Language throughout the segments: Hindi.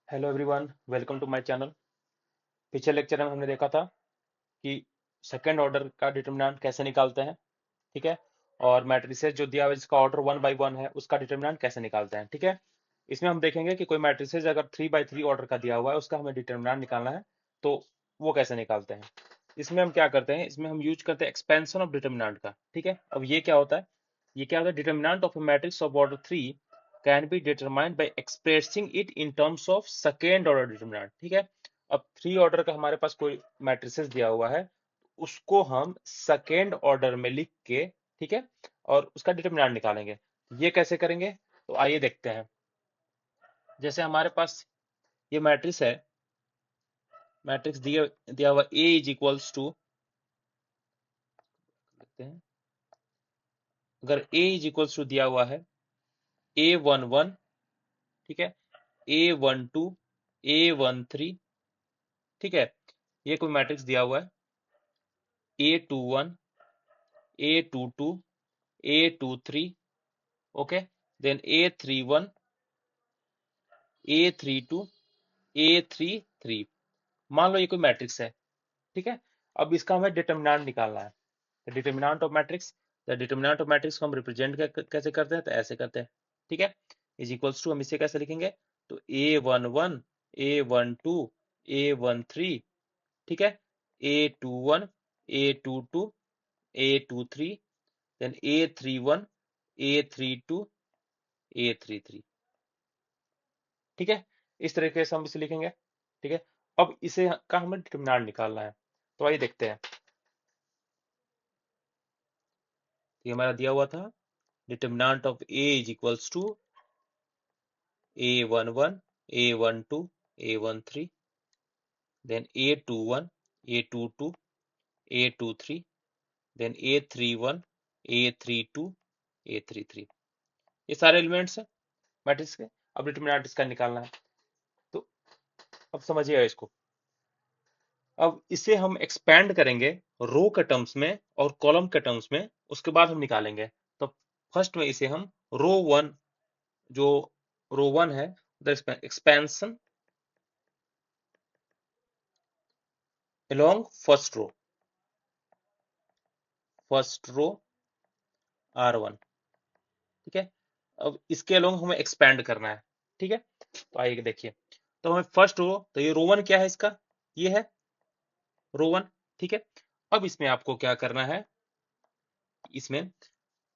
Hello everyone, welcome to my channel. पिछले लेक्चर में हमने देखा था कि सेकंड ऑर्डर का डिटरमिनेंट कैसे निकालते हैं। ठीक है। और मैट्रिसेस जो दिया हुआ है जिसका ऑर्डर 1 बाई 1 है उसका डिटरमिनेंट कैसे निकालते हैं। ठीक है। इसमें हम देखेंगे कि कोई मैट्रिसेस अगर 3 बाई 3 ऑर्डर का दिया हुआ है उसका हमें डिटरमिनेंट निकालना है, तो वो कैसे निकालते हैं। इसमें हम क्या करते हैं, इसमें हम यूज करते हैं एक्सपेंशन ऑफ डिटरमिनेंट का। ठीक है। अब ये क्या होता है, ये क्या होता है, determinant of a matrix of order 3 can be determined by expressing it in terms of second order determinant। ठीक है। अब 3 ऑर्डर का हमारे पास कोई मैट्रिसेस दिया हुआ है, उसको हम सेकेंड ऑर्डर में लिख के, ठीक है, और उसका डिटरमिनेंट निकालेंगे। ये कैसे करेंगे, तो आइए देखते हैं। जैसे हमारे पास ये मैट्रिक्स है, मैट्रिक्स दिया दिया हुआ ए इज इक्वल्स टू, देखते हैं, अगर ए इज इक्वल्स टू दिया हुआ है A11, ठीक है, A12, A13, ठीक है, ये कोई मैट्रिक्स दिया हुआ है A21, A22, A23, okay, then A31, A32, A33। मान लो ये कोई मैट्रिक्स है। ठीक है। अब इसका हमें डिटरमिनेंट निकालना है। Determinant of matrix, the determinant of matrix को हम रिप्रेजेंट कैसे करते हैं, तो ऐसे करते हैं। ठीक है। इज इक्वल्स टू, हम इसे कैसे लिखेंगे, तो A11, A12, A13, ठीक है, A21, A22, A23, then A31, A32, A33। ठीक है। इस तरीके से हम इसे लिखेंगे। ठीक है। अब इसे का हमें डिटरमिनेंट निकालना है, तो आइए देखते हैं। ये हमारा दिया हुआ था, determinant of A is equals to A11, A12, A13, then A21, A22, A23, then A31, A32, A33। ये सारे एलिमेंट्स हैं मैट्रिक्स के। अब डिटरमिनेंट इसका निकालना है, तो अब समझिएगा इसको। अब इसे हम एक्सपैंड करेंगे रो के टर्म्स में और कॉलम के टर्म्स में, उसके बाद हम निकालेंगे। तो फर्स्ट में इसे हम रो वन, जो रो वन है, expansion along first row R1। ठीक है। अब इसके अलोंग हमें एक्सपैंड करना है। ठीक है। तो आइए देखिए, तो हमें फर्स्ट रो, तो ये रो वन क्या है इसका, ये है रो वन। ठीक है। अब इसमें आपको क्या करना है, इसमें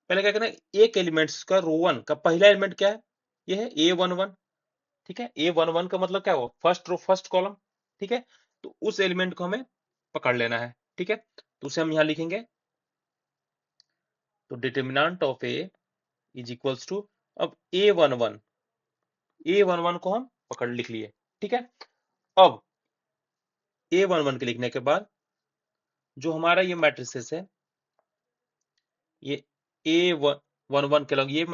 पहले क्या करना है, एक एलिमेंट्स का रो वन का पहला एलिमेंट क्या है, ये है A11। ठीक है। A11 का मतलब क्या हुआ, फर्स्ट रो फर्स्ट कॉलम। ठीक है। तो उस एलिमेंट को हमें पकड़ लेना है। ठीक है। तो उसे हम यहां लिखेंगे, तो determinant of A is equals to, अब A11 को हम पकड़ लिख लिए। ठीक है। अब A11 के लिखने के बाद जो हमारा ये मैट्रिसेस है, ये A11 के लॉग ये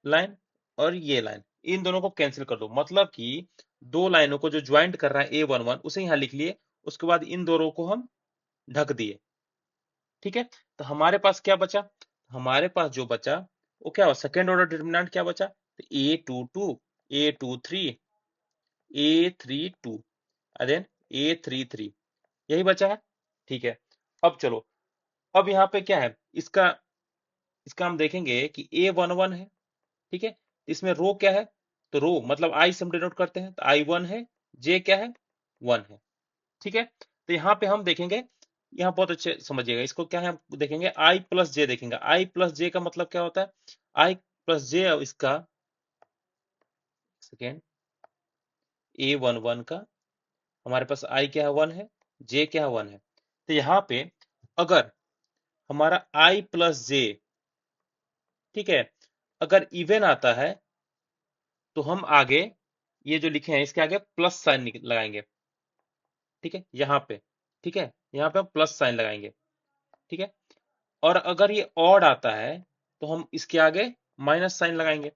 लाइन और ये लाइन, इन दोनों को कैंसिल कर दो, मतलब कि दो लाइनों को जो ज्वाइंट कर रहा है A11 उसे यहां लिख लिए। उसके बाद इन दोनों को हम ढक दिए। ठीक है। तो हमारे पास क्या बचा, हमारे पास जो बचा वो क्या हुआ, सेकेंड ऑर्डर डिटर्मिनेंट क्या बचा, तो A22, A23, A32, then A33, यही बचा है। ठीक है। अब चलो, अब यहाँ पे क्या है, इसका इसका हम देखेंगे कि A11 है। ठीक है। इसमें रो क्या है, तो रो मतलब आई से हम डिनोट करते हैं, तो I1 है, J क्या है, 1 है। ठीक है। तो यहाँ पे हम देखेंगे, यहाँ बहुत अच्छे समझिएगा इसको, क्या है, हम देखेंगे I प्लस जे, देखेंगे I प्लस जे का मतलब क्या होता है, I प्लस जे, इसका सेकेंड A11 का हमारे पास I क्या है, 1 है, J क्या है, 1 है। तो यहाँ पे अगर हमारा I प्लस जे, ठीक है, अगर इवन आता है तो हम आगे ये जो लिखे हैं इसके आगे प्लस साइन लगाएंगे। ठीक है, यहाँ पे, ठीक है, यहाँ पे हम प्लस साइन लगाएंगे। ठीक है। और अगर ये ऑड आता है तो हम इसके आगे माइनस साइन लगाएंगे।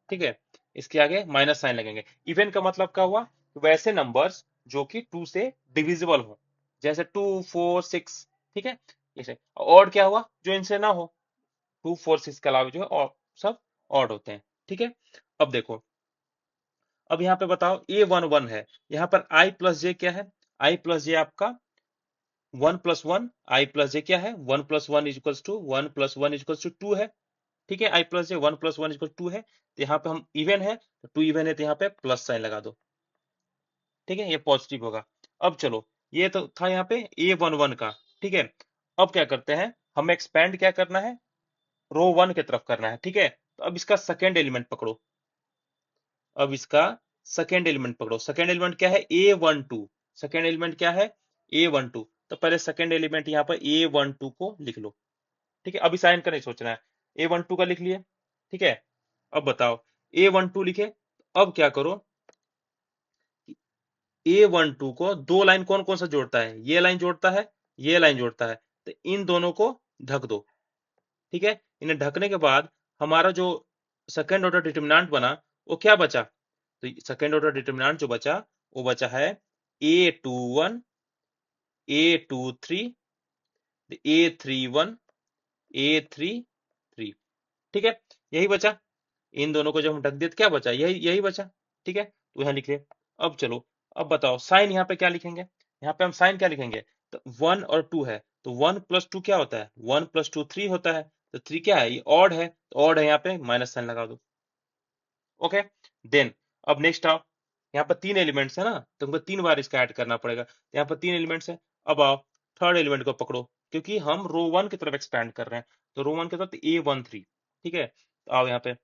ठीक है। इसके आगे माइनस साइन लगेंगे। इवन का मतलब क्या हुआ, वैसे नंबर्स जो कि 2 से डिविजिबल हो, जैसे 2, 4, 6। ठीक है। इसे ऑड क्या हुआ, जो इनसे ना हो, 2, 4, 6 के अलावा जो है और सब ऑड होते हैं। ठीक है। अब देखो, अब यहाँ पे बताओ A11 है, यहाँ पर I प्लस जे क्या है, I प्लस जे आपका 1 + 1, I प्लस जे क्या है 1 + 1 = 1 + 1 = 2 है। ठीक है, I प्लस जे 1 + 1 = 2 है, तो यहाँ पे हम इवन है तो 2 इवन है तो यहाँ पे प्लस साइन लगा दो। ठीक है, ये पॉजिटिव होगा। अब चलो, ये तो था यहाँ पे A11 का। ठीक है, अब क्या करते हैं, हमें एक्सपेंड क्या करना है, रो 1 की तरफ करना है। ठीक है, तो अब इसका सेकेंड एलिमेंट पकड़ो, अब इसका सेकेंड एलिमेंट पकड़ो। सेकेंड एलिमेंट क्या है, A12। सेकेंड एलिमेंट क्या है, A12। तो पहले सेकेंड एलिमेंट यहाँ पर A12 को लिख लो। ठीक है, अभी साइन का नहीं सोचना है, A12 का लिख लिए। ठीक है, अब बताओ A12 लिखे, अब क्या करो, A12 को दो लाइन कौन कौन सा जोड़ता है, ये लाइन जोड़ता है, ये लाइन जोड़ता है, तो इन दोनों को ढक दो। ठीक है, इन्हें ढकने के बाद हमारा जो सेकेंड ऑर्डर डिटर्मिनेंट बना वो क्या बचा, तो सेकेंड ऑर्डर डिटर्मिनेंट जो बचा वो बचा है A21, A23, A31, A33। ठीक है, यही बचा, इन दोनों को जब हम ढक दिए तो क्या बचा, यही यही बचा। ठीक है, तो यहाँ लिख लिया। अब चलो, अब बताओ साइन यहाँ पे क्या लिखेंगे, यहाँ पे हम साइन क्या लिखेंगे, तो 1 और 2 है, तो 1 + 2 क्या होता है, 1 + 2 3 होता है, तो 3 क्या है, ये ऑड है, तो ऑड है, यहाँ पे माइनस साइन लगा दो। ओके, देन अब नेक्स्ट आओ, यहाँ पर 3 एलिमेंट्स है ना, तो हमको 3 बार इसका ऐड करना पड़ेगा, तो यहाँ पर 3 एलिमेंट्स है। अब आओ थर्ड एलिमेंट को पकड़ो, क्योंकि हम रो 1 की तरफ एक्सपैंड कर रहे हैं, तो रो 1 की तरफ A13। ठीक है, तो आओ यहाँ पे,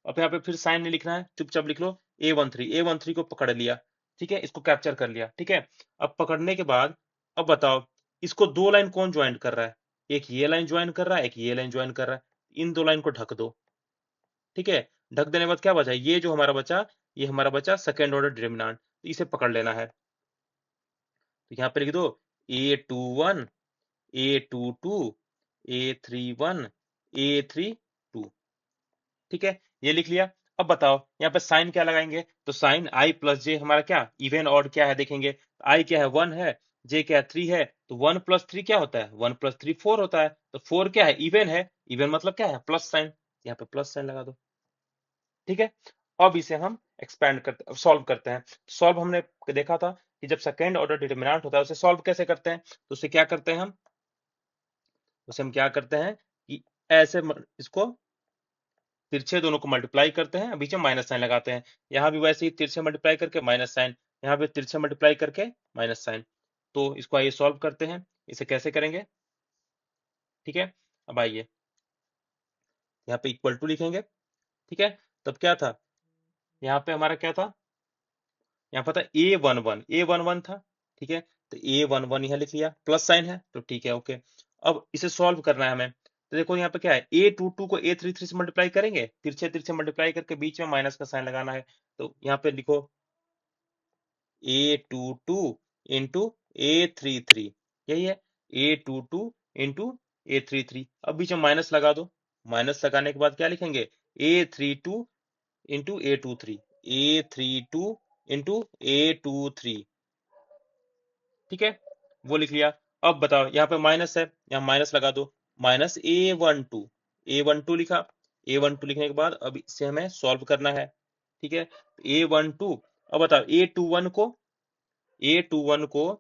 अब यहाँ पे फिर साइन नहीं लिखना है, चुपचाप लिख लो A13 को पकड़ लिया। ठीक है, इसको कैप्चर कर लिया। ठीक है, अब पकड़ने के बाद अब बताओ इसको दो लाइन कौन ज्वाइन कर रहा है, एक ये लाइन ज्वाइन कर रहा है, एक ये लाइन ज्वाइन कर रहा है, इन दो लाइन को ढक दो। ठीक है, ढक देने के बाद क्या बचा, ये जो हमारा बचा, ये हमारा बचा सेकेंड ऑर्डर डिटर्मिनेंट, तो इसे पकड़ लेना है। तो यहाँ पे लिख दो A21, A22, A31, A32। ठीक है, ये लिख लिया। अब बताओ यहाँ पे साइन क्या लगाएंगे, तो साइन I प्लस जे हमारा क्या इवन ऑड क्या है देखेंगे, I क्या है 1 है, J क्या है 3 है, तो 1 + 3 क्या होता है, 1 + 3 4 होता है, तो 4 क्या है, इवन है, इवन मतलब क्या है प्लस साइन, यहाँ पे प्लस साइन लगा दो। ठीक है, अब इसे हम एक्सपैंड करते सॉल्व करते हैं। सॉल्व हमने देखा था कि जब सेकेंड ऑर्डर डिटर्मिनेंट होता है उसे सॉल्व कैसे करते हैं, तो उसे क्या करते हैं हम, उसे हम क्या करते हैं कि ऐसे इसको तिरछे दोनों को मल्टीप्लाई करते हैं, बीच में माइनस साइन लगाते हैं। यहाँ भी वैसे ही तिरछे मल्टीप्लाई करके माइनस साइन, यहाँ पे तिरछे मल्टीप्लाई करके माइनस साइन। तो इसको आइए सॉल्व करते हैं, इसे कैसे करेंगे। ठीक है, अब आइए यहाँ पे इक्वल टू लिखेंगे। ठीक है, तब क्या था, यहाँ पे हमारा क्या था, यहाँ पर था A11 था। ठीक है, तो A11 यहाँ लिख लिया, प्लस साइन है तो ठीक है, ओके। अब इसे सॉल्व करना है हमें, तो देखो यहाँ पे क्या है, A22 को A33 से मल्टीप्लाई करेंगे, तिरछे तिरछे मल्टीप्लाई करके बीच में माइनस का साइन लगाना है। तो यहाँ पे लिखो A22 इंटू A33, यही है A22 इंटू A33। अब बीच में माइनस लगा दो, माइनस लगाने के बाद क्या लिखेंगे, A32 into A23, A32 into A23। ठीक है, वो लिख लिया। अब बताओ यहाँ पे माइनस है, यहाँ माइनस लगा दो, माइनस A12 लिखा। A12 लिखने के बाद अब इसे हमें सॉल्व करना है। ठीक है, A12, अब बताओ A21 को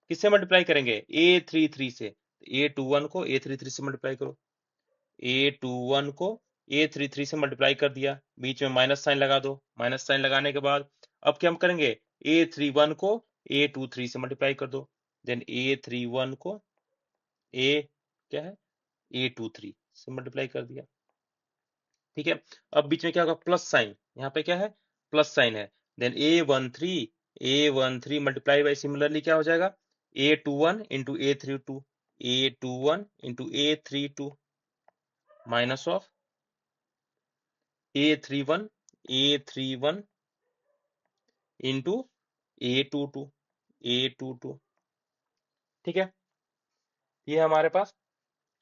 किससे मल्टीप्लाई करेंगे, A33 से, A21 को A33 से मल्टीप्लाई करो। A21 को A33 से मल्टीप्लाई कर दिया, बीच में माइनस साइन लगा दो, माइनस साइन लगाने के बाद अब क्या हम करेंगे, A31 को A23 से मल्टीप्लाई कर दो, देन A31 को A क्या है A23 से मल्टीप्लाई कर दिया। ठीक है, अब बीच में क्या होगा, प्लस साइन, यहाँ पे क्या है प्लस साइन है, then A13 multiply by similarly क्या हो जाएगा, A21 into A32, A21 into A32 minus of A31 into A22। ठीक है, ये है हमारे पास,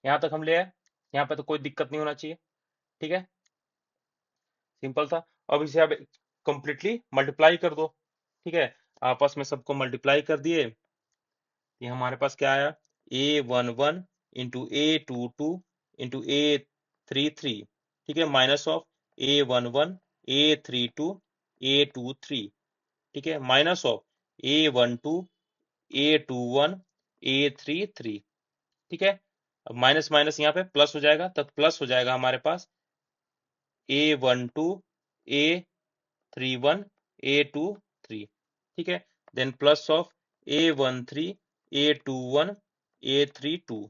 यहाँ तक हम ले आए, यहाँ पे तो कोई दिक्कत नहीं होना चाहिए। ठीक है, सिंपल था। अब इसे अब कंप्लीटली मल्टीप्लाई कर दो। ठीक है, आपस में सबको मल्टीप्लाई कर दिए, ये हमारे पास क्या आया, A11 into A22 into A33। ठीक है, minus of A11 A32 A23, ठीक है, minus of A12, A21, A33, ठीक है। अब माइनस माइनस यहाँ पे प्लस हो जाएगा, तब प्लस हो जाएगा हमारे पास A12, A31, A23, ठीक है। Then plus of A13, A21, A32,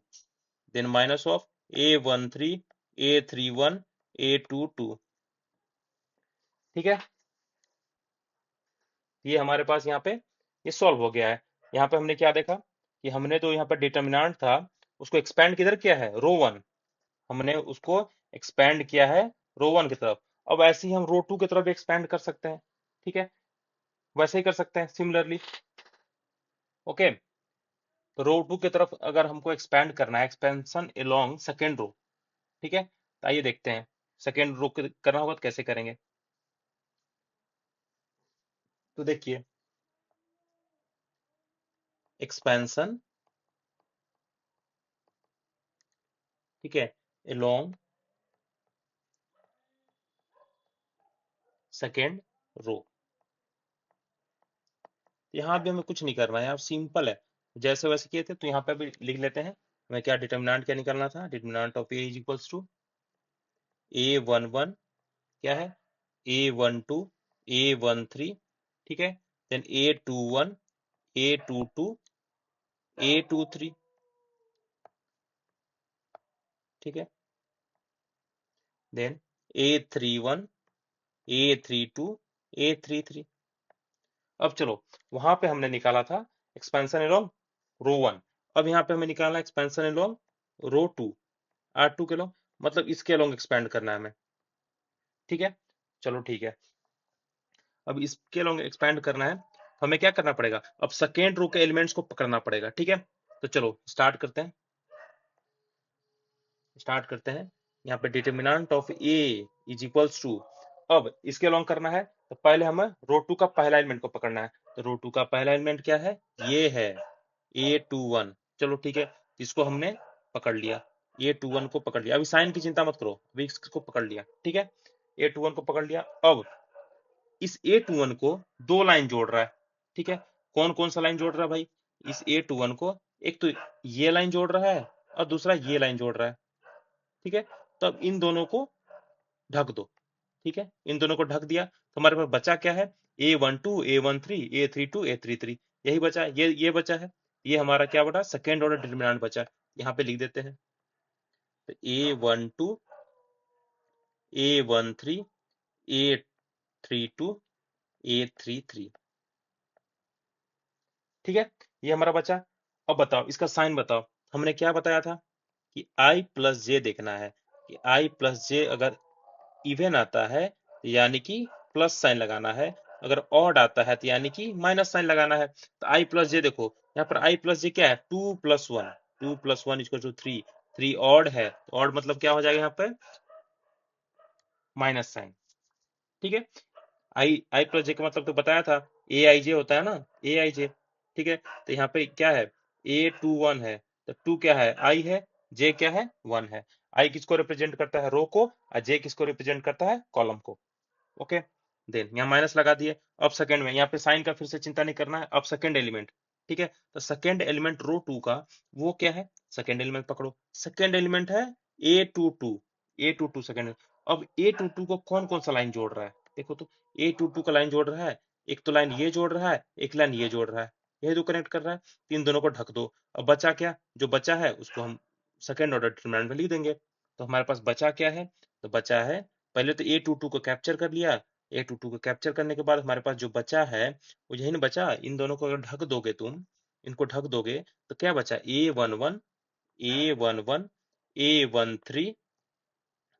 then minus of A13, A31, A22, ठीक है। ये हमारे पास यहाँ पे ये सॉल्व हो गया है। यहाँ पे हमने क्या देखा कि हमने तो यहाँ पे डिटर्मिनेंट था उसको एक्सपेंड किधर किया है, रो वन, हमने उसको एक्सपेंड किया है रो वन की तरफ। अब ऐसे ही हम रो टू की तरफ एक्सपेंड कर सकते हैं, ठीक है, वैसे ही कर सकते हैं सिमिलरली। ओके, तो रो टू की तरफ अगर हमको एक्सपेंड करना है, एक्सपेंशन अलोंग सेकेंड रो, ठीक है, तो आइए देखते हैं सेकेंड रो करना होगा तो कैसे करेंगे। तो देखिए, एक्सपेंशन, ठीक है, अलोंग सेकेंड रो, यहाँ भी हमें कुछ नहीं करना है, यहाँ सिंपल है, जैसे वैसे किए थे तो यहाँ पे भी लिख लेते हैं। हमें क्या डिटर्मिनेंट क्या निकालना था, determinant of A is equals to A11, क्या है, A12, A13, ठीक है, देन A21, A22, A23, ठीक है, देन A31, A32, A33। अब चलो, वहां पे हमने निकाला था एक्सपेंशन एलोंग रो वन, अब यहाँ पे हमें निकालना है expansion along row to, R2 के लोग, मतलब इसके अलोंग एक्सपेंड करना है हमें, ठीक है। चलो ठीक है, अब इसके अलोंग एक्सपेंड करना है तो हमें क्या करना पड़ेगा, अब सेकेंड रो के एलिमेंट्स को पकड़ना पड़ेगा, ठीक है। तो चलो स्टार्ट करते हैं, यहाँ पे determinant of A is equals to, अब इसके अलोंग करना है तो पहले हमें रो टू का पहला एलिमेंट को पकड़ना है, तो रो टू का पहला एलिमेंट क्या है, ये है A21, चलो ठीक है, इसको हमने पकड़ लिया, A21 को पकड़ लिया, अभी साइन की चिंता मत करो, अभी इसको पकड़ लिया, ठीक है, A21 को पकड़ लिया। अब इस A21 को दो लाइन जोड़ रहा है, ठीक है, कौन कौन सा लाइन जोड़ रहा है भाई, इस A21 को एक तो ये लाइन जोड़ रहा है और दूसरा ये लाइन जोड़ रहा है, ठीक है। तब इन दोनों को ढक दो, ठीक है, इन दोनों को ढक दिया तो हमारे पास बचा क्या है, A12, A13, A32, A33, यही बचा, ये बचा है, ये हमारा क्या बटा, सेकेंड ऑर्डर डिटर्मिनेंट बचा, यहाँ पे लिख देते हैं, तो A12, A13, A32, A33, ठीक है, ये हमारा बचा। अब बताओ इसका साइन बताओ, हमने क्या बताया था कि I प्लस जे देखना है, कि I प्लस जे अगर इवन आता है तो यानी कि प्लस साइन लगाना है, अगर ऑड आता है तो यानी कि माइनस साइन लगाना है। तो I प्लस जे देखो, यहाँ पर I प्लस जे क्या है, 2+1, 2+1 इक्वल टू 3, 3 ऑड है, ऑड मतलब क्या हो जाएगा यहाँ पे, माइनस साइन, ठीक है। आई प्लस जे का मतलब तो बताया था, A I J होता है ना, A I J, ठीक है। तो यहाँ पे क्या है, A21 है, तो 2 क्या है, I है, J क्या है, 1 है। I किसको रिप्रेजेंट करता है, रो को, और J किसको रिप्रेजेंट करता है, कॉलम को। ओके, देन यहाँ माइनस लगा दिए। अब सेकंड में यहाँ पे साइन का फिर से चिंता नहीं करना है, अब सेकंड एलिमेंट, ठीक है, तो सेकंड एलिमेंट रो टू का वो क्या है, सेकंड एलिमेंट पकड़ो, सेकंड एलिमेंट है A22, A22 सेकंड। अब A22 को कौन कौन सा लाइन जोड़ रहा है, देखो तो, A22 का लाइन जोड़ रहा है, एक तो लाइन ये जोड़ रहा है, एक लाइन ये जोड़ रहा है, ये दो कनेक्ट कर रहा है, तीन दोनों को ढक दो। अब बचा क्या, जो बचा है उसको हम सेकंड ऑर्डर डिटरमिनेंट में लिख देंगे। तो हमारे पास बचा क्या है, तो बचा है, पहले तो A22 को कैप्चर कर लिया, A22 को कैप्चर करने के बाद हमारे पास जो बचा है वो यही ना बचा, इन दोनों को अगर ढक दोगे तुम, इनको ढक दोगे तो क्या बचा, A11, A11, A13,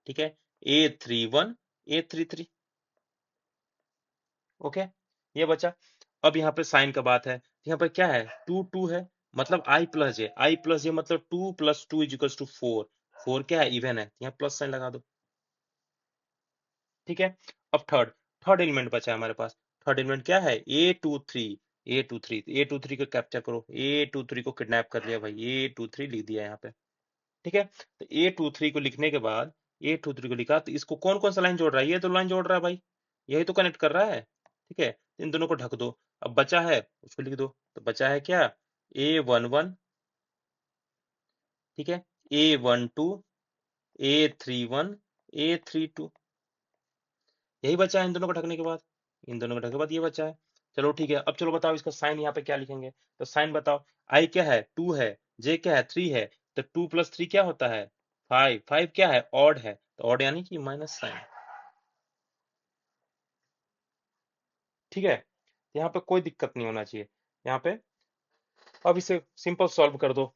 ठीक है, A31, A33, ओके, ये बचा। अब यहाँ पे साइन का बात है, यहाँ पे क्या है, 2 है, मतलब I प्लस जे मतलब 2+2 इज इक्वल टू 4, 4 क्या है, इवन है, यहाँ प्लस साइन लगा दो, ठीक है। अब थर्ड, थर्ड एलिमेंट बचा है हमारे पास, थर्ड एलिमेंट क्या है, A23, A23, A23 को कैप्चर करो, A23 को किडनैप कर लिया भाई, A23 लिख दिया यहाँ पे, ठीक है। तो A23 को लिखने के बाद, A23 को लिखा तो इसको कौन कौन सा लाइन जोड़ रहा है, ये तो लाइन जोड़ रहा है भाई, यही तो कनेक्ट कर रहा है, ठीक है, तो इन दोनों को ढक दो। अब बचा है उसको लिख दो, तो बचा है क्या, A11, ठीक है, A12, A31, A32, यही बचा है इन दोनों को ढकने के बाद। इन दोनों को ढकने के बाद ये बचा है। चलो ठीक है, अब चलो बताओ इसका साइन यहाँ पे क्या लिखेंगे। तो साइन बताओ, आई क्या है, 2 है, जे क्या है, 3 है, तो 2 + 3 क्या होता है, 5। 5 क्या है, ऑड है, तो ऑड यानी कि माइनस साइन। ठीक है, यहाँ पे कोई दिक्कत नहीं होना चाहिए यहाँ पे। अब इसे सिंपल सॉल्व कर दो।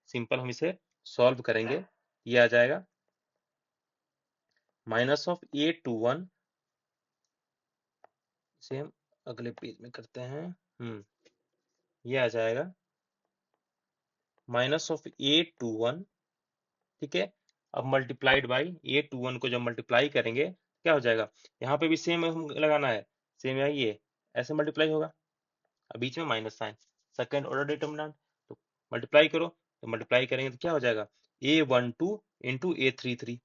सिंपल हम इसे सॉल्व करेंगे, ये आ जाएगा -(A21), इसे हम अगले पेज में करते हैं। ये आ जाएगा -(A21), ठीक है। अब मल्टीप्लाइड बाई A21 को जब मल्टीप्लाई करेंगे क्या हो जाएगा, यहाँ पे भी सेम हम लगाना है, सेम है ये, ऐसे मल्टीप्लाई होगा, अब बीच में minus sign, second order determinant. तो मल्टीप्लाई करो, तो मल्टीप्लाई करेंगे तो क्या हो जाएगा, A12 इंटू A33,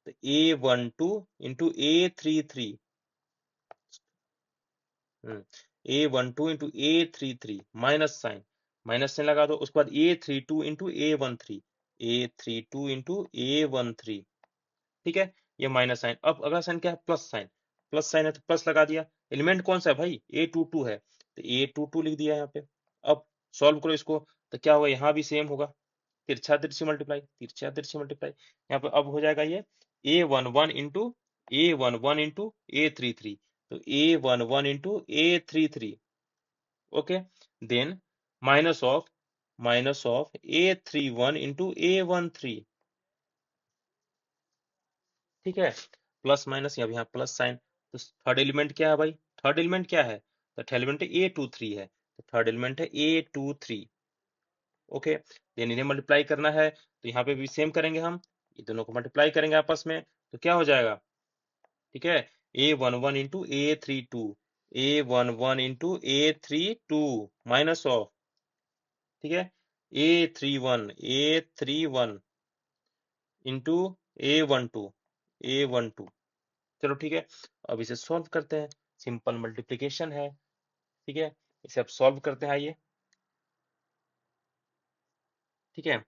तो A12 into A33, A12 into A33 minus sign, minus sign लगा दो, उसके बाद A32 into A13, A32 into A13, ठीक है, ये माइनस साइन। अब अगला साइन क्या है, प्लस साइन, प्लस साइन है तो प्लस लगा दिया। एलिमेंट कौन सा है भाई, A22 है, तो A22 लिख दिया यहाँ पे। अब सॉल्व करो इसको, तो क्या होगा, यहाँ भी सेम होगा, तिरछा तिरछी मल्टीप्लाई, तिरछा तिरछी मल्टीप्लाई, यहाँ पे अब हो जाएगा ये A11 into A11 into A33, तो A11 into A33, okay, then minus of A31 into A13, ठीक है, प्लस माइनस, यहाँ प्लस साइन। तो थर्ड एलिमेंट क्या है भाई, थर्ड एलिमेंट क्या है, तो थर्ड एलिमेंट A23 है, तो थर्ड एलिमेंट है A23, ओके। देन इन्हें मल्टीप्लाई करना है, तो यहाँ पे भी सेम करेंगे हम, ये दोनों को मल्टीप्लाई करेंगे आपस में, तो क्या हो जाएगा, ठीक है, A11 into A32, A11 into A32 minus of, ठीक है, A31 इंटू A12, चलो ठीक है। अब इसे सॉल्व करते हैं, सिंपल मल्टीप्लिकेशन है, ठीक है, इसे अब सॉल्व करते हैं, आइए, ठीक है,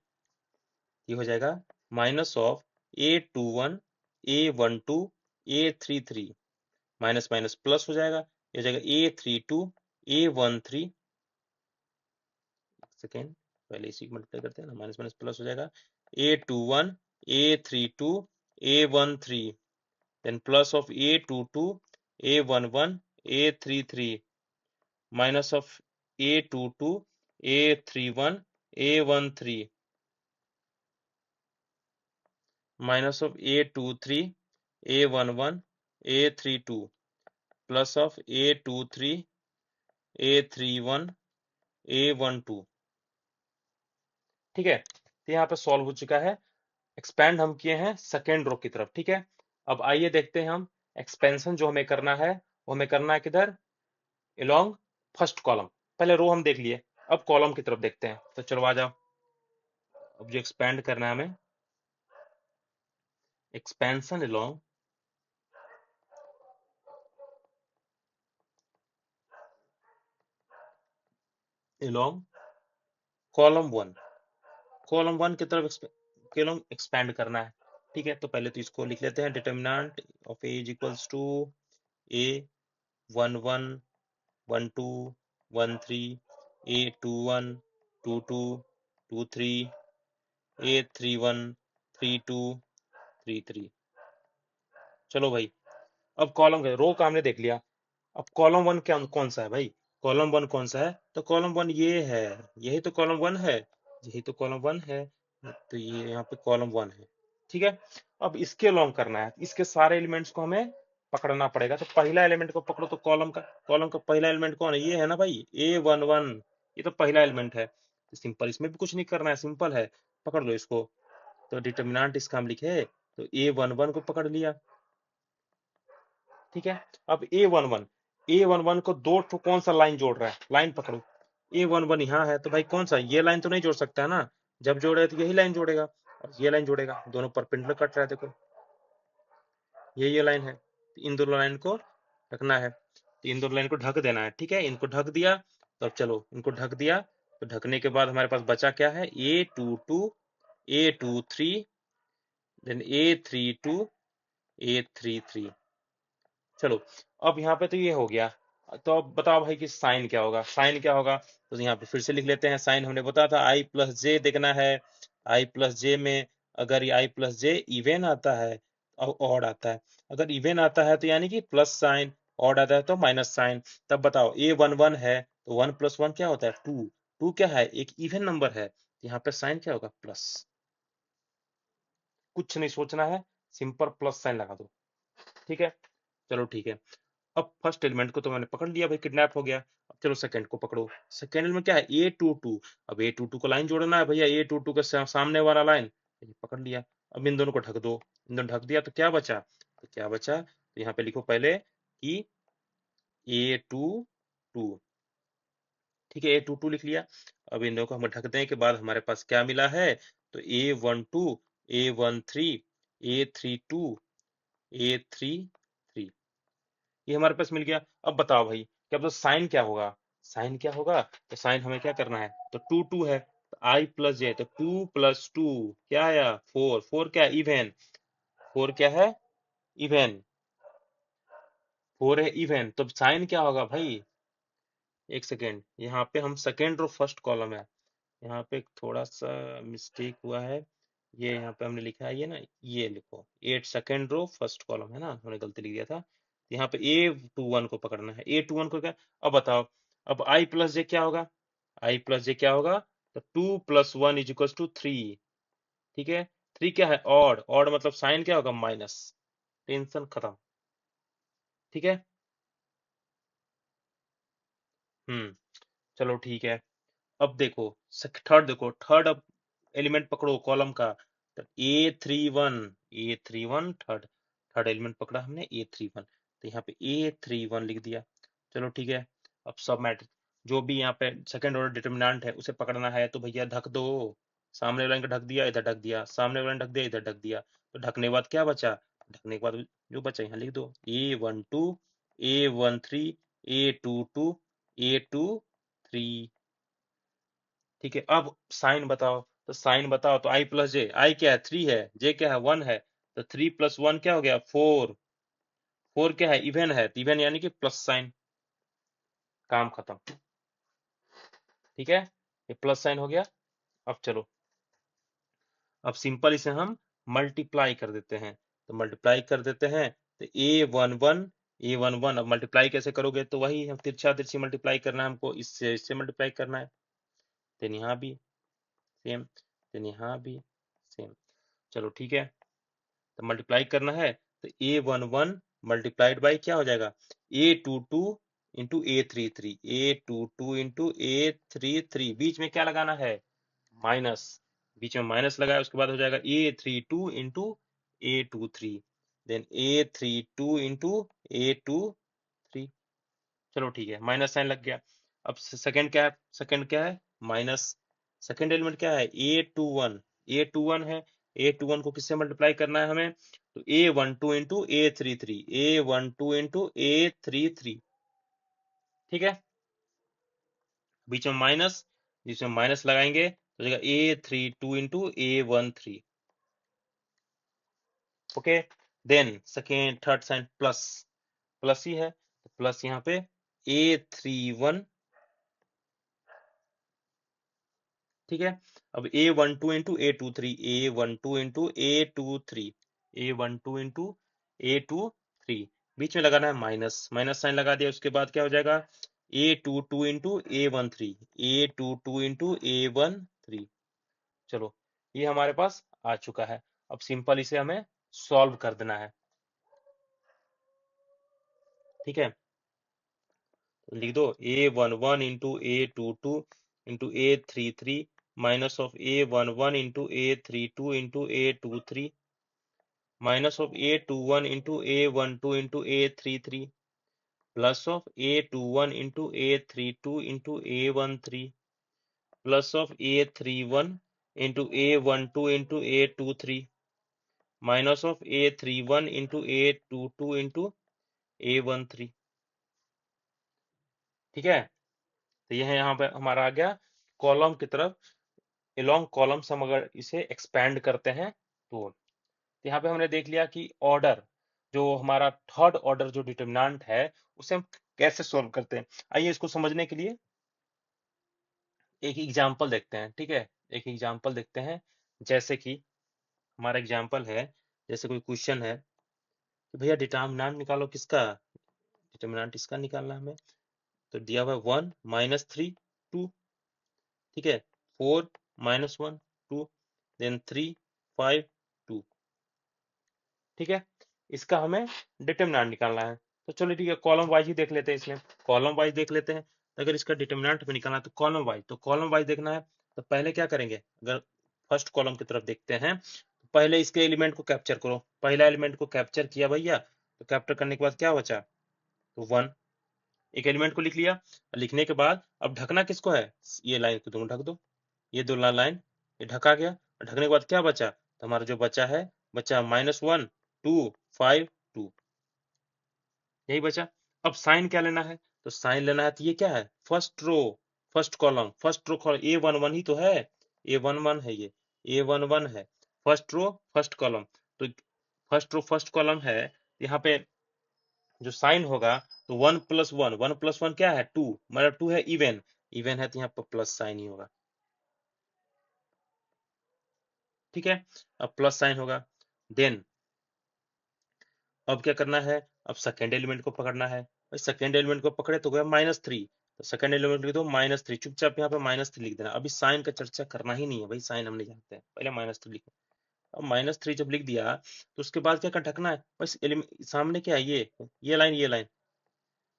ये हो जाएगा minus of A21 A12 A33, minus minus plus हो जाएगा, ये हो जाएगा A32 A13, सेकेंड, पहले इसी को मल्टीप्लाई करते हैं ना, माइनस माइनस प्लस हो जाएगा, A21 A32 A13, then plus of A22 A11 A33, minus of A22 A31 A13, minus of A23 A11 A32, plus of A23 A31 A12, ठीक है, तो यहाँ पे सॉल्व हो चुका है। एक्सपेंड हम किए हैं सेकेंड रो की तरफ, ठीक है। अब आइए देखते हैं हम एक्सपेंशन जो हमें करना है, वो हमें करना है किधर, अलोंग फर्स्ट कॉलम। पहले रो हम देख लिए, अब कॉलम की तरफ देखते हैं, तो चलो आ जाओ। अब जो एक्सपेंड करना है हमें, एक्सपेंशन अलोंग कॉलम 1 की तरफ एक्सपेंड करना है, ठीक है। तो पहले तो इसको लिख लेते हैं, determinant of A is equals to A11 12 13 A21 22 23 A31 32 33, चलो भाई। अब कॉलम रो का हमने देख लिया, अब कॉलम 1 क्या कौन सा है भाई, कॉलम 1 कौन सा है, तो कॉलम 1 ये है, यही तो कॉलम 1 है, यही तो कॉलम 1 है, तो ये यहाँ पे कॉलम 1 है, ठीक है। अब इसके लॉन्ग करना है, इसके सारे एलिमेंट्स को हमें पकड़ना पड़ेगा, तो पहला एलिमेंट को पकड़ो, तो कॉलम का पहला एलिमेंट कौन है, ये है ना भाई A11, ये तो पहला एलिमेंट है, तो सिंपल, इसमें भी कुछ नहीं करना है, सिंपल है, पकड़ लो इसको। तो डिटर्मिनेंट इसका हम लिखे, तो A11 को पकड़ लिया, ठीक है। अब A11 को दो तो कौन सा लाइन जोड़ रहा है, लाइन पकड़ो, A11 यहाँ है, तो भाई कौन सा, ये लाइन तो नहीं जोड़ सकता है ना, जब जोड़े तो यही लाइन जोड़ेगा, और ये लाइन जोड़ेगा, दोनों परपेंडिकुलर कट रहा है, देखो ये लाइन है, तो इन दोनों लाइन को रखना है। तो इन दोनों लाइन को ढक देना है, ठीक है, इनको ढक दिया। तो अब चलो इनको ढक दिया, तो ढकने के बाद हमारे पास बचा क्या है, A22 A23 then A32 A33। चलो अब यहाँ पे तो ये हो गया। तो अब बताओ भाई कि साइन क्या होगा, साइन क्या होगा। तो यहाँ पे फिर से लिख लेते हैं। साइन हमने बताया था आई प्लस जे देखना है। आई प्लस जे में अगर ये आई प्लस जे इवेन आता है और ऑड आता है, अगर इवेन आता है तो यानी कि प्लस साइन, ऑड आता है तो माइनस साइन। तब बताओ A11 है तो 1 + 1 क्या होता है 2। 2 क्या है, एक इवन नंबर है, तो यहाँ पे साइन क्या होगा प्लस। कुछ नहीं सोचना है, सिंपल प्लस साइन लगा दो, ठीक है। चलो ठीक है। अब फर्स्ट एलिमेंट को तो मैंने पकड़ लिया भाई, किडनैप हो गया। अब चलो सेकंड को पकड़ो। सेकंड एलिमेंट क्या है A22। अब A22 को लाइन जोड़ना है भैया, A22 के सामने वाला लाइन, ये पकड़ लिया। अब इन दोनों को ढक दो। इन दोनों ढक दिया तो क्या बचा, तो क्या बचा, तो यहाँ पे लिखो पहले कि A22, ठीक है, A22 लिख लिया। अब इन दोनों को हम ढक देने के बाद हमारे पास क्या मिला है, तो A12 A13 A32 A33, ये हमारे पास मिल गया। अब बताओ भाई कि अब तो साइन क्या होगा, साइन क्या होगा, तो साइन हमें क्या करना है, तो 2 है, तो आई प्लस जे, तो 2 + 2 क्या आया 4। 4 क्या है इवेन, 4 क्या है इवेन, 4 है इवेन। तो साइन क्या होगा भाई, एक सेकेंड, यहाँ पे हम सेकेंड रो फर्स्ट कॉलम है, यहाँ पे थोड़ा सा मिस्टेक हुआ है। ये यहाँ पे हमने लिखा है ये ना, ये लिखो 8 सेकेंड रो फर्स्ट कॉलम है ना, हमने गलती लिख दिया था। यहाँ पे A21 को पकड़ना है, A21 को क्या। अब बताओ, अब I प्लस जे क्या होगा, I प्लस जे क्या होगा, तो 2 + 1 = 3, ठीक है। 3 क्या है ऑड, ऑड मतलब साइन क्या होगा माइनस। टेंशन खत्म, ठीक है। हम्म, चलो ठीक है। अब देखो थर्ड, देखो थर्ड, अब एलिमेंट पकड़ो कॉलम का, तो A31 थर्ड, थर्ड एलिमेंट पकड़ा हमने A31, तो यहाँ पे A31 लिख दिया। चलो ठीक है। अब सब मैट्रिक्स जो भी यहाँ पे सेकंड ऑर्डर डिटर्मिनेंट है उसे पकड़ना है, तो भैया ढक दो। सामने वाले को ढक दिया, इधर ढक दिया, सामने वाले ने ढक दिया, इधर ढक दिया। तो ढकने के बाद क्या बचा, ढकने के बाद जो बचा यहाँ लिख दो A12 A13 A22 A23, ठीक है। अब साइन बताओ, तो साइन बताओ, तो आई प्लस जे, आई क्या है 3 है, जे क्या है 1 है, तो 3 + 1 क्या हो गया 4। 4 क्या है इवन है, तो इवन यानी कि प्लस साइन, काम खत्म, ठीक है। ये प्लस साइन हो गया। अब चलो, अब सिंपल इसे हम मल्टीप्लाई कर देते हैं, तो मल्टीप्लाई कर देते हैं। तो A11 अब मल्टीप्लाई कैसे करोगे, तो वही हम तिरछा तिरछी मल्टीप्लाई करना है हमको, इससे इससे मल्टीप्लाई करना है। देन यहाँ भी सेम, देन यहाँ भी सेम। चलो ठीक है, तो मल्टीप्लाई करना है, तो A11 मल्टीप्लाइड बाई क्या हो जाएगा A22 इंटू A33, बीच में क्या लगाना है माइनस, बीच में माइनस लगाया, उसके बाद हो जाएगा A32 into A23, then A32 into A23। चलो ठीक है, माइनस साइन लग गया। अब सेकंड क्या है, सेकंड क्या है माइनस, सेकंड एलिमेंट क्या है A21 है। A21 को किससे मल्टीप्लाई करना है हमें, तो A12 इंटू A33, ठीक है। बीच में माइनस, जिसमें माइनस लगाएंगे तो जाएगा A32 into A13, okay. Then second third sine plus, plus ही है, तो प्लस यहाँ पे A31, ठीक है। अब A12 into A23, A12 into A23, बीच में लगाना है माइनस, माइनस साइन लगा दिया, उसके बाद क्या हो जाएगा A22 इंटू A13। चलो ये हमारे पास आ चुका है। अब सिंपल इसे हमें सॉल्व कर देना है, ठीक है। तो लिख दो A11 into A22 into A33 minus of A11 into A32 minus of A21 into A12 into A33 plus of A21 into A32 into A13 plus of A31 into A12 into A23 minus of A31 into A22 into A13। ठीक है, तो यह यहाँ पे हमारा आ गया कॉलम की तरफ, एलोंग कॉलम्स हम अगर इसे एक्सपैंड करते हैं तो यहाँ पे हमने देख लिया कि ऑर्डर, जो हमारा थर्ड ऑर्डर जो डिटर्मिनेंट है, उसे हम कैसे सॉल्व करते हैं। आइए इसको समझने के लिए एक एग्जाम्पल देखते हैं। ठीक है, एक एग्जाम्पल देखते हैं। जैसे कि हमारा एग्जाम्पल है, जैसे कोई क्वेश्चन है कि भैया डिटर्मिनेंट निकालो, किसका डिटर्मिनेंट, इसका निकालना है हमें। तो दिया हुआ 1 - 3 2, ठीक है, 4 - 1 2, देन 3 5 2, ठीक है, इसका हमें डिटर्मिनेंट निकालना है। तो चलो ठीक है, कॉलम वाइज ही देख लेते हैं, इसमें कॉलम वाइज देख लेते हैं। तो अगर इसका डिटर्मिनेंट हमें निकालना है तो कॉलम वाइज देखना है। तो पहले क्या करेंगे, अगर फर्स्ट कॉलम की तरफ देखते हैं तो पहले इसके एलिमेंट को कैप्चर करो। पहला एलिमेंट को कैप्चर किया भैया, तो कैप्चर करने के बाद क्या बचा, तो 1, एक एलिमेंट को लिख लिया। लिखने के बाद अब ढकना किसको है, ये लाइन को दोनों ढक दो, ये दो लाइन, ये ढका गया। ढकने के बाद क्या बचा, तो हमारा जो बचा है, बचा -1 2 5 2, यही बचा। अब साइन क्या लेना है, तो साइन लेना है, तो ये क्या है, first row first column, first row A11 ही तो है, A11 है ये, A11 है, फर्स्ट रो फर्स्ट कॉलम। तो फर्स्ट रो फर्स्ट कॉलम है, यहाँ पे जो साइन होगा, तो 1 + 1, 1 + 1 क्या है 2, मतलब 2 है इवन, इवन है तो यहाँ पर प्लस साइन ही होगा। ठीक है, अब प्लस साइन होगा। देन अब क्या करना है, अब सेकेंड एलिमेंट को पकड़ना है। सेकेंड एलिमेंट को पकड़े तो गया -3, तो सेकेंड एलिमेंट लिख दो -3, चुपचाप यहाँ पे -3 लिख देना। अभी साइन का चर्चा करना ही नहीं है भाई, साइन हम नहीं जानते हैं, पहले -3 लिखो। अब -3 जब लिख दिया तो उसके बाद क्या ढकना है, बस सामने क्या है, ये लाइन, ये लाइन,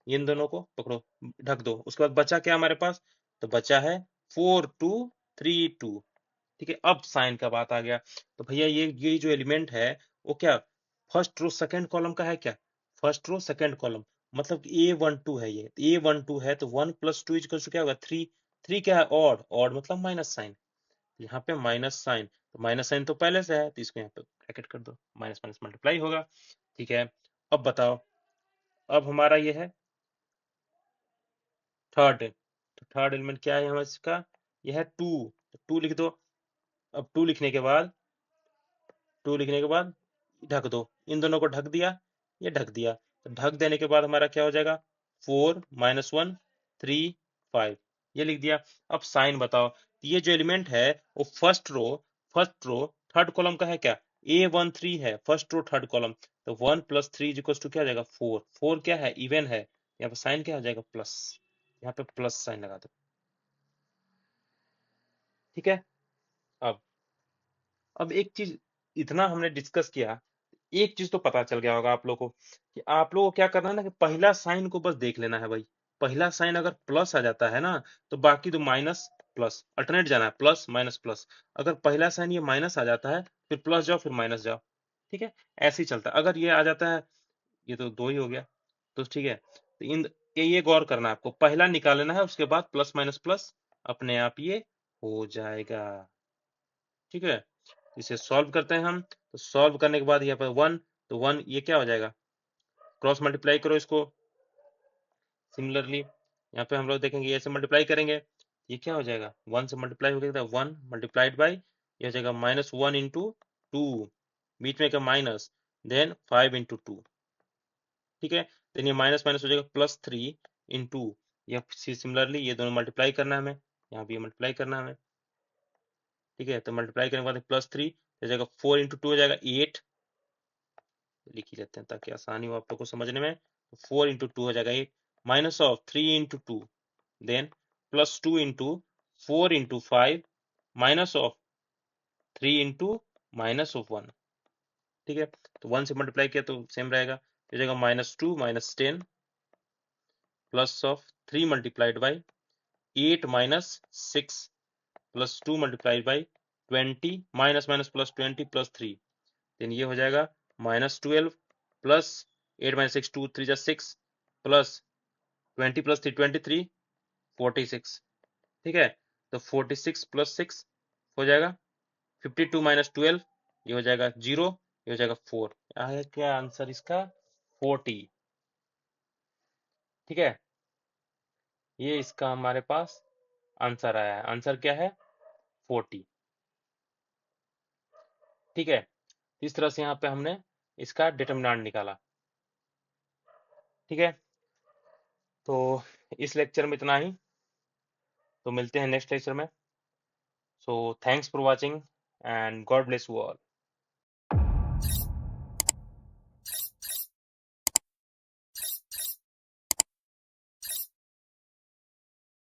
इन दोनों को पकड़ो, ढक दो। उसके बाद बचा क्या हमारे पास, तो बचा है 4 2 3 2। ठीक है, अब साइन का बात आ गया। तो भैया ये जो एलिमेंट है, वो क्या फर्स्ट रो सेकंड कॉलम का है क्या, फर्स्ट रो सेकंड कॉलम, मतलब कि A12 है, ये A12 है, तो 1 + 2 = क्या होगा 3, 3 क्या है ऑड, ऑड मतलब माइनस साइन, यहाँ पे माइनस साइन, तो माइनस साइन तो पहले से है, तो इसको यहाँ पे ब्रैकेट कर दो, माइनस माइनस मल्टीप्लाई होगा। ठीक है, अब बताओ, अब हमारा ये है थर्ड, तो थर्ड एलिमेंट क्या है हमारा इसका, यह है 2, तो 2 लिख दो। अब 2 लिखने के बाद, 2 लिखने के बाद ढक दो, इन दोनों को ढक दिया, ये ढक दिया। तो ढक देने के बाद हमारा क्या हो जाएगा, 4 - 1 3 5, ये लिख दिया। अब साइन बताओ, तो ये जो एलिमेंट है वो फर्स्ट रो थर्ड कॉलम का है क्या, A13 है, फर्स्ट रो थर्ड कॉलम, तो 1 + 3 = क्या हो जाएगा 4, 4 क्या है इवन है, यहाँ पे साइन क्या हो जाएगा प्लस, यहाँ पे प्लस साइन लगा दो। ठीक है, अब अब एक चीज, इतना हमने डिस्कस किया, एक चीज तो पता चल गया होगा आप लोगों को, कि आप लोगों को क्या करना है ना, कि पहला साइन को बस देख लेना है भाई। पहला साइन अगर प्लस आ जाता है ना, तो बाकी तो माइनस प्लस, अल्टरनेट जाना है, प्लस माइनस प्लस। अगर पहला साइन ये माइनस आ जाता है, फिर प्लस जाओ फिर माइनस जाओ। ठीक है, ऐसे ही चलता है। अगर ये आ जाता है, ये तो दो ही हो गया, तो ठीक है, तो ये गौर करना है आपको, पहला निकाल लेना है, उसके बाद प्लस माइनस प्लस अपने आप ये हो जाएगा। ठीक है, इसे सॉल्व करते हैं हम, तो सॉल्व करने के बाद यहाँ पर 1, तो 1 ये क्या हो जाएगा, क्रॉस मल्टीप्लाई करो इसको। सिमिलरली यहाँ पे हम लोग देखेंगे, ऐसे मल्टीप्लाई करेंगे, ये क्या हो जाएगा, 1 से मल्टीप्लाई हो गया, 1 मल्टीप्लाइड बाई, ये हो जाएगा -1 × 2, बीच में क्या माइनस, देन 5 × 2। ठीक है, देन ये माइनस माइनस हो जाएगा +3 × ये सिमिलरली ये दोनों मल्टीप्लाई करना है हमें, यहाँ भी मल्टीप्लाई करना है हमें। ठीक है, तो मल्टीप्लाई करने के बाद +3 हो जाएगा, 4 × 2 हो जाएगा 8, लिख ही लेते हैं ताकि आसानी हो आप लोग को समझने में। 4 × 2 हो जाएगा 8, minus of 3 × 2, then +2 × 4 × 5, minus of 3 × -1। ठीक है, तो 1 से मल्टीप्लाई किया तो सेम रहेगा, हो जाएगा -2 - 10, plus of 3 multiplied by 8 - 6, +2 multiplied by 20, minus minus +20 +3, then ये हो जाएगा -12 प्लस 8 - 6 2 3 6, प्लस 20 + 3 23, 46। ठीक है, तो 46 + 6 हो जाएगा 52 - 12, ये हो जाएगा 0, ये हो जाएगा 4, है क्या आंसर इसका 40। ठीक है, ये इसका हमारे पास आंसर आया है। आंसर क्या है? 40। ठीक है, इस तरह से यहाँ पे हमने इसका डिटरमिनेंट निकाला। ठीक है, तो इस लेक्चर में इतना ही। तो मिलते हैं नेक्स्ट लेक्चर में। So thanks for watching and God bless you all.